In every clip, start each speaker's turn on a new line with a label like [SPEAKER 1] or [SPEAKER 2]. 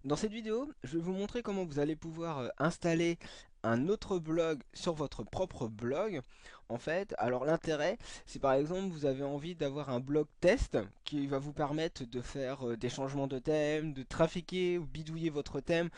[SPEAKER 1] Dans cette vidéo, je vais vous montrer comment vous allez pouvoir installer un autre blog sur votre propre blog. En fait, alors l'intérêt, c'est par exemple vous avez envie d'avoir un blog test qui va vous permettre de faire des changements de thème, de trafiquer ou bidouiller votre thème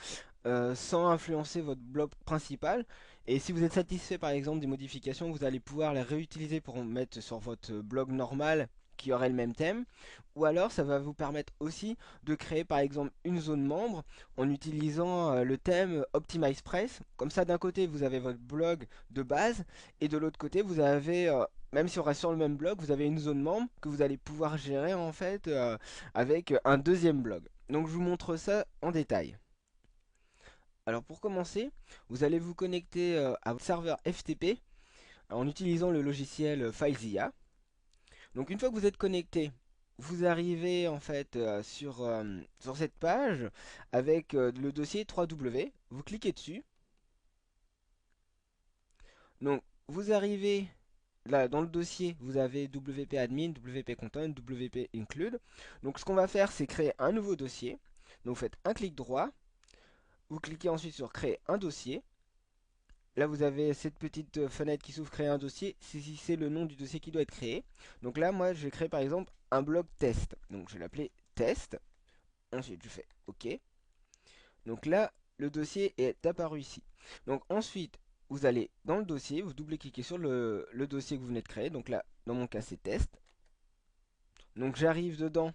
[SPEAKER 1] sans influencer votre blog principal. Et si vous êtes satisfait par exemple des modifications, vous allez pouvoir les réutiliser pour mettre sur votre blog normal qui aurait le même thème. Ou alors ça va vous permettre aussi de créer par exemple une zone membre en utilisant le thème OptimizePress. Comme ça d'un côté vous avez votre blog de base et de l'autre côté vous avez même si on reste sur le même blog, vous avez une zone membre que vous allez pouvoir gérer en fait avec un deuxième blog. Donc je vous montre ça en détail. Alors pour commencer, vous allez vous connecter à votre serveur FTP en utilisant le logiciel FileZilla. Donc une fois que vous êtes connecté, vous arrivez en fait sur cette page avec le dossier 3W. Vous cliquez dessus. Donc vous arrivez là dans le dossier, vous avez WP admin, WP content, WP include. Donc ce qu'on va faire, c'est créer un nouveau dossier. Donc vous faites un clic droit, vous cliquez ensuite sur créer un dossier. Là, vous avez cette petite fenêtre qui s'ouvre, créer un dossier. C'est le nom du dossier qui doit être créé. Donc là, moi, je vais créer par exemple un blog test. Donc je vais l'appeler test. Ensuite, je fais OK. Donc là, le dossier est apparu ici. Donc ensuite, vous allez dans le dossier, vous double-cliquez sur le dossier que vous venez de créer. Donc là, dans mon cas, c'est test. Donc j'arrive dedans,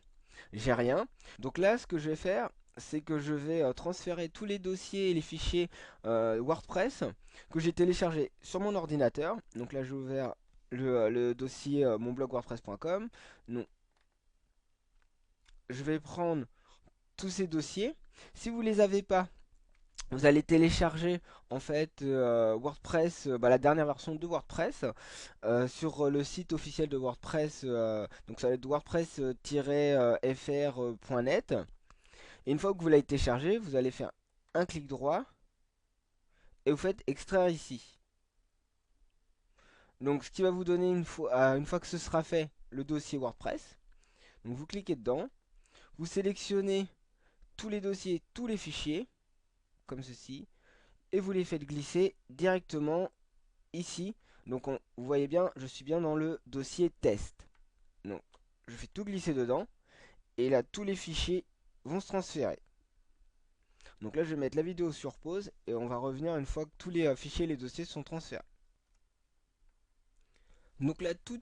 [SPEAKER 1] j'ai rien. Donc là, ce que je vais faire, c'est que je vais transférer tous les dossiers et les fichiers WordPress que j'ai téléchargés sur mon ordinateur. Donc là, j'ai ouvert le dossier mon blog wordpress.com. Donc, je vais prendre tous ces dossiers. Si vous les avez pas, vous allez télécharger en fait WordPress, la dernière version de WordPress sur le site officiel de WordPress. Donc ça va être wordpress-fr.net. Et une fois que vous l'avez téléchargé, vous allez faire un clic droit et vous faites extraire ici. Donc ce qui va vous donner une fois que ce sera fait le dossier WordPress. Donc vous cliquez dedans, vous sélectionnez tous les dossiers, tous les fichiers, comme ceci, et vous les faites glisser directement ici. Donc vous voyez bien, je suis bien dans le dossier test. Donc je fais tout glisser dedans, et là tous les fichiers vont se transférer. Donc là je vais mettre la vidéo sur pause, et on va revenir une fois que tous les fichiers et les dossiers sont transférés. Donc là, tous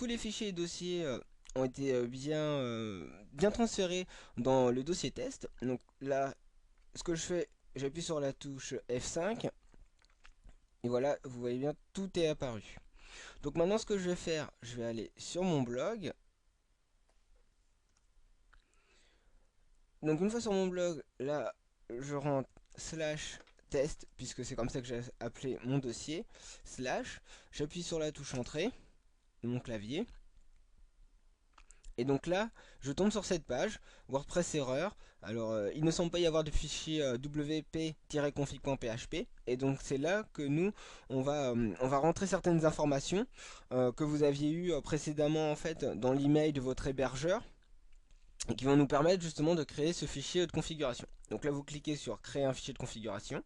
[SPEAKER 1] les fichiers et dossiers ont été bien transférés dans le dossier test. Donc là, ce que je fais, j'appuie sur la touche F5 et voilà, vous voyez bien, tout est apparu. Donc maintenant, ce que je vais faire, je vais aller sur mon blog. Donc une fois sur mon blog, là, je rentre slash test, puisque c'est comme ça que j'ai appelé mon dossier, slash, j'appuie sur la touche entrée de mon clavier. Et donc là, je tombe sur cette page, WordPress erreur. Alors, il ne semble pas y avoir de fichier wp-config.php. Et donc, c'est là que nous, on va rentrer certaines informations que vous aviez eues précédemment en fait dans l'email de votre hébergeur et qui vont nous permettre justement de créer ce fichier de configuration. Donc là, vous cliquez sur créer un fichier de configuration.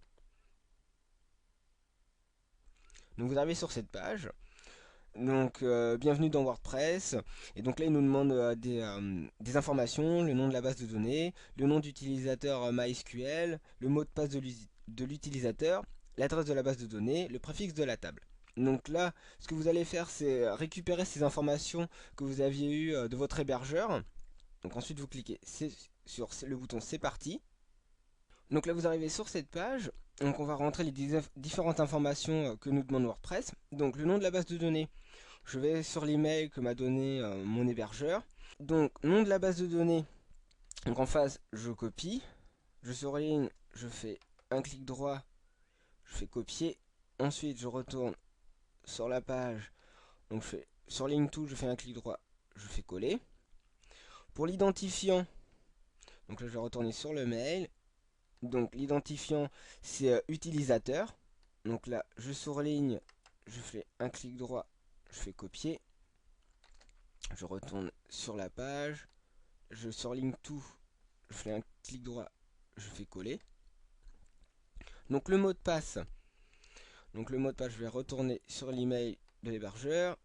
[SPEAKER 1] Donc, vous arrivez sur cette page. Donc, bienvenue dans WordPress. Et donc là, il nous demande des informations, le nom de la base de données, le nom d'utilisateur MySQL, le mot de passe de l'utilisateur, l'adresse de la base de données, le préfixe de la table. Donc là, ce que vous allez faire, c'est récupérer ces informations que vous aviez eues de votre hébergeur. Donc ensuite, vous cliquez sur le bouton C'est parti. Donc là, vous arrivez sur cette page. Donc on va rentrer les différentes informations que nous demande WordPress. Donc le nom de la base de données, je vais sur l'email que m'a donné mon hébergeur. Donc, nom de la base de données. Donc en face, je copie. Je surligne, je fais un clic droit, je fais copier. Ensuite, je retourne sur la page. Donc je fais surligne tout, je fais un clic droit, je fais coller. Pour l'identifiant, donc là je vais retourner sur le mail. Donc l'identifiant, c'est utilisateur. Donc là, je surligne, je fais un clic droit, je fais copier. Je retourne sur la page, je surligne tout, je fais un clic droit, je fais coller. Donc le mot de passe, je vais retourner sur l'email de l'hébergeur,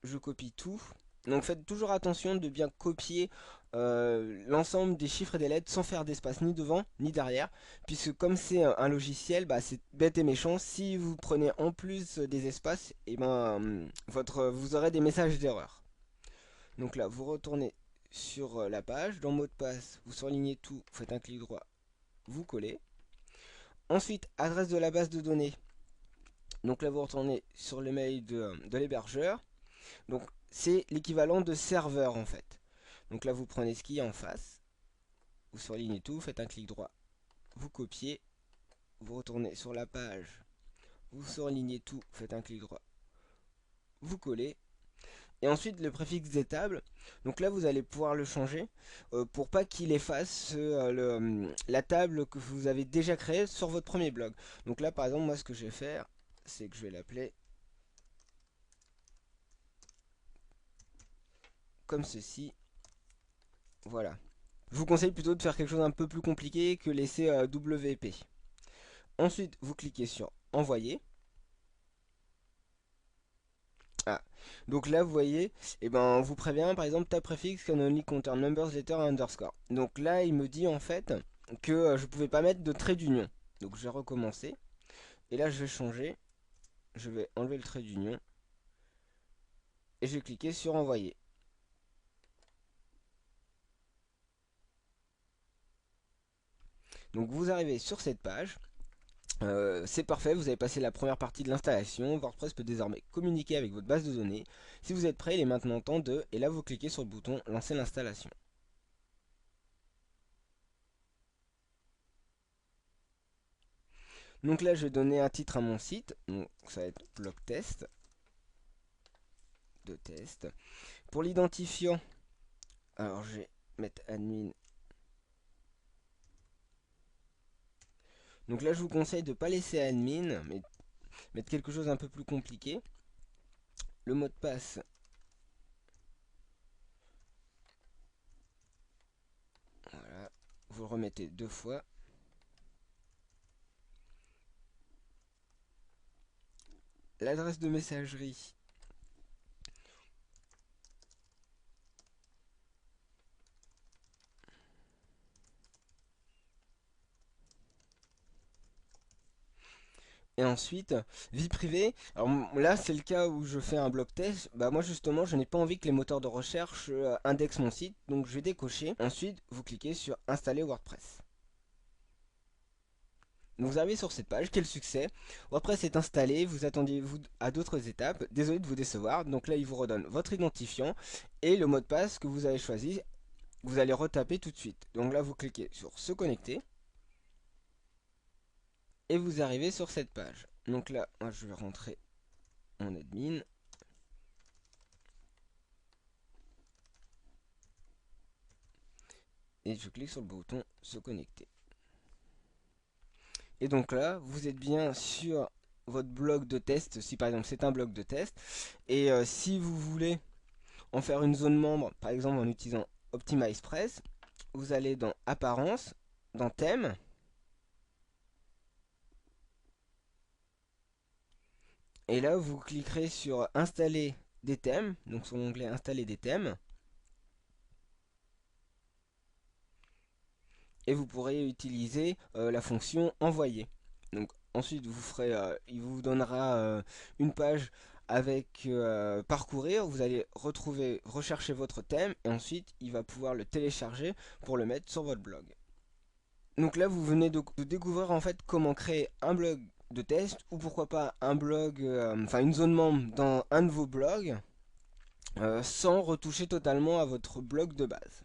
[SPEAKER 1] je copie tout. Donc faites toujours attention de bien copier l'ensemble des chiffres et des lettres sans faire d'espace ni devant ni derrière, puisque comme c'est un logiciel, bah, c'est bête et méchant. Si vous prenez en plus des espaces, et ben vous aurez des messages d'erreur. Donc là, vous retournez sur la page, dans mot de passe, vous surlignez tout, vous faites un clic droit, vous collez. Ensuite, adresse de la base de données. Donc là, vous retournez sur le mail de l'hébergeur. Donc c'est l'équivalent de serveur en fait. Donc là, vous prenez ce qu'il y a en face, vous surlignez tout, vous faites un clic droit, vous copiez, vous retournez sur la page, vous surlignez tout, vous faites un clic droit, vous collez. Et ensuite le préfixe des tables, donc là vous allez pouvoir le changer pour pas qu'il efface la table que vous avez déjà créée sur votre premier blog. Donc là par exemple, moi ce que je vais faire, c'est que je vais l'appeler comme ceci. Voilà. Je vous conseille plutôt de faire quelque chose un peu plus compliqué que laisser WP. Ensuite vous cliquez sur envoyer. Ah, donc là vous voyez, et ben on vous prévient par exemple tab préfixe can only contain numbers, letters, underscore. Donc là il me dit en fait que je pouvais pas mettre de trait d'union. Donc je vais recommencer. Et là je vais changer. Je vais enlever le trait d'union. Et je vais cliquer sur envoyer. Donc vous arrivez sur cette page. C'est parfait, vous avez passé la première partie de l'installation. WordPress peut désormais communiquer avec votre base de données. Si vous êtes prêt, il est maintenant temps de... Et là vous cliquez sur le bouton lancer l'installation. Donc là je vais donner un titre à mon site. Donc ça va être blog test. De test. Pour l'identifiant, alors je vais mettre admin. Donc là je vous conseille de ne pas laisser admin, mais mettre quelque chose un peu plus compliqué. Le mot de passe. Voilà. Vous le remettez 2 fois. L'adresse de messagerie. Et ensuite, vie privée. Alors là, c'est le cas où je fais un blog test. Bah moi justement, je n'ai pas envie que les moteurs de recherche indexent mon site, donc je vais décocher. Ensuite, vous cliquez sur installer WordPress. Donc vous arrivez sur cette page, quel succès. WordPress est installé, vous attendiez à d'autres étapes. Désolé de vous décevoir. Donc là, il vous redonne votre identifiant et le mot de passe que vous avez choisi. Vous allez retaper tout de suite. Donc là, vous cliquez sur se connecter. Et vous arrivez sur cette page. Donc là, moi, je vais rentrer en admin. Et je clique sur le bouton se connecter. Et donc là, vous êtes bien sur votre blog de test, si par exemple c'est un blog de test. Et si vous voulez en faire une zone membre, par exemple en utilisant OptimizePress, vous allez dans Apparence, dans Thème. Et là, vous cliquerez sur Installer des thèmes, donc sur l'onglet Installer des thèmes. Et vous pourrez utiliser la fonction envoyer. Donc ensuite il vous donnera une page avec parcourir, vous allez rechercher votre thème et ensuite il va pouvoir le télécharger pour le mettre sur votre blog. Donc là vous venez de découvrir en fait comment créer un blog de test ou pourquoi pas un blog, enfin une zone membre dans un de vos blogs sans retoucher totalement à votre blog de base.